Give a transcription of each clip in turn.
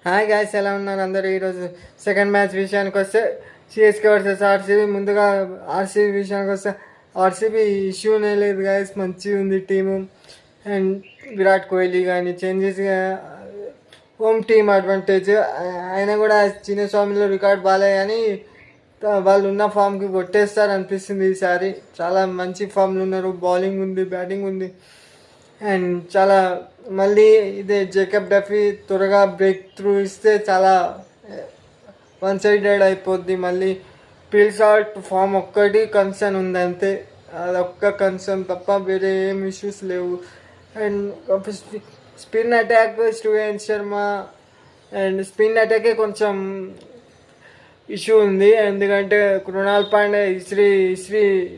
Hi guys, ఎలా ఉన్నారు అందరూ? ఈరోజు సెకండ్ మ్యాచ్ విషయానికి వస్తే సిఎస్కే వర్సెస్ ఆర్సీబీ. ముందుగా ఆర్సీబీ విషయానికి వస్తే ఆర్సీబీ ఇష్యూనే లేదు గాయస్, మంచిగా ఉంది టీము. అండ్ విరాట్ కోహ్లీ కానీ చేంజెస్, హోమ్ టీమ్ అడ్వాంటేజ్. అయినా కూడా చిన్నస్వామిలో రికార్డ్ బాగాలే కానీ వాళ్ళు ఉన్న ఫామ్కి కొట్టేస్తారు అనిపిస్తుంది ఈసారి. చాలా మంచి ఫామ్లు ఉన్నారు, బౌలింగ్ ఉంది, బ్యాటింగ్ ఉంది. అండ్ చాలా మళ్ళీ ఇదే జేకబ్ డఫీ త్వరగా బ్రేక్ త్రూ ఇస్తే చాలా వన్ సైడెడ్ అయిపోద్ది. మళ్ళీ పిల్సాల్ట్ ఫామ్ ఒక్కటి కన్సర్న్ ఉంది అంతే, అదొక్క కన్సర్న్ తప్ప వేరే ఏం ఇష్యూస్ లేవు. And spin attack Shreyas Sharma and spin అటాకే కొంచెం ఇష్యూ ఉంది, ఎందుకంటే కృణాల్ పాండే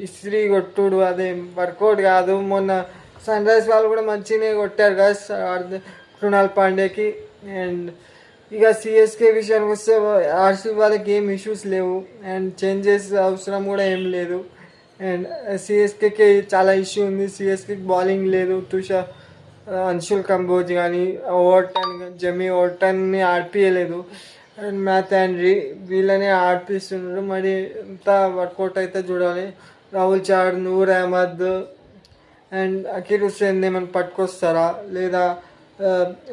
ఇస్రీ కొట్టుడు అదే వర్కౌట్ కాదు. మొన్న సన్ రైజ్ వాళ్ళు కూడా మంచిగానే కొట్టారు కదా కృణాల్ పాండేకి. అండ్ ఇక సిఎస్కే విషయానికి వస్తే ఆర్సీబీ వాళ్ళకి ఏం ఇష్యూస్ లేవు అండ్ చేంజెస్ అవసరం కూడా ఏం లేదు. అండ్ సిఎస్కేకి చాలా ఇష్యూ ఉంది. సిఎస్కేకి బౌలింగ్ లేదు, అంశుల్ కంబోజ్ కానీ జమీ ఓవర్టన్ని ఆడిపియలేదు. అండ్ మ్యాథ్ ఆండ్రీ వీళ్ళని ఆడిపిస్తున్నారు. మరి ఎంత వర్కౌట్ అయితే చూడాలి. రాహుల్ చార్, నూర్ అహ్మద్ అండ్ అకీర్ హుస్సేన్ ఏమైనా పట్టుకొస్తారా లేదా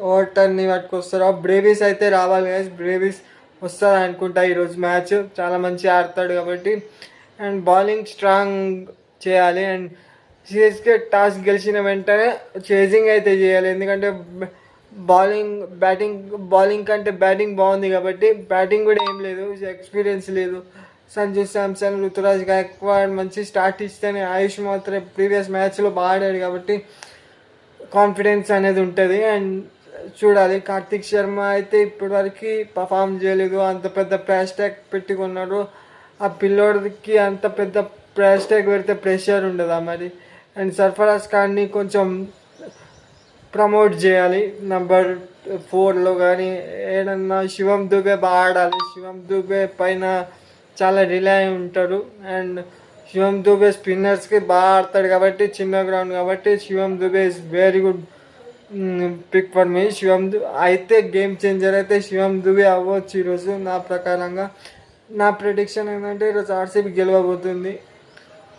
ఓవర్టన్ని పట్టుకొస్తారా? బ్రేవిస్ అయితే రావాలి కదా, బ్రేవిస్ వస్తారు అనుకుంటా. ఈరోజు మ్యాచ్ చాలా మంచి ఆడతాడు కాబట్టి. అండ్ బౌలింగ్ స్ట్రాంగ్ చేయాలి. అండ్ సిఎస్కే టాస్ గెలిచిన వెంటనే చేజింగ్ అయితే చేయాలి, ఎందుకంటే బౌలింగ్ కంటే బ్యాటింగ్ బాగుంది కాబట్టి. బ్యాటింగ్ కూడా ఏం లేదు, ఎక్స్పీరియన్స్ లేదు. సంజు శాంసన్, రుతురాజ్ గాయక్వాడ్ మంచి స్టార్ట్ ఇస్తేనే, ఆయుష్ మాత్రం ప్రీవియస్ మ్యాచ్లో బాగా ఆడాడు కాబట్టి కాన్ఫిడెన్స్ అనేది ఉంటుంది. అండ్ చూడాలి. కార్తిక్ శర్మ అయితే ఇప్పటివరకు పర్ఫామ్ చేయలేదు. అంత పెద్ద ప్రైస్ ట్యాగ్ పెట్టుకున్నాడు, ఆ పిల్లోడికి అంత పెద్ద ప్రైస్ ట్యాగ్ పెడితే ప్రెషర్ ఉండదా మరి? అండ్ సర్ఫరాజ్ ఖాన్ని కొంచెం ప్రమోట్ చేయాలి నంబర్ 4లో కానీ. ఏదన్నా శివం దుబే బాగా ఆడాలి. శివం దుబే పైన చాలా రిలై ఉంటారు. అండ్ శివం దుబే స్పిన్నర్స్కి బాగా ఆడతాడు కాబట్టి, చిన్న గ్రౌండ్ కాబట్టి Shivam Dube is very good pick for me. అయితే గేమ్ చేంజర్ అయితే శివం దుబే అవ్వచ్చు ఈరోజు. నా ప్రకారంగా నా ప్రిడిక్షన్ ఏంటంటే ఈరోజు ఆర్సీబీ గెలవబోతుంది,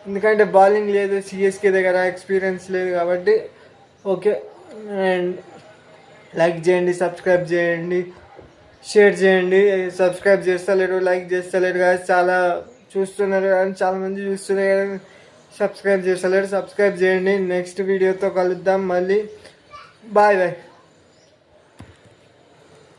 ఎందుకంటే బౌలింగ్ లేదు సిఎస్కే దగ్గర, ఎక్స్పీరియన్స్ లేదు కాబట్టి. ఓకే, అండ్ లైక్ చేయండి, సబ్స్క్రైబ్ చేయండి, షేర్ చేయండి. సబ్స్క్రైబ్ చేస్తలేరు, లైక్ చేస్తలేరు కదా, చాలా చూస్తున్నారు కానీ చాలామంది చూస్తున్నారు కానీ సబ్స్క్రైబ్ చేస్తలేరు. సబ్స్క్రైబ్ చేయండి. నెక్స్ట్ వీడియోతో కలుద్దాం మళ్ళీ. Bye bye.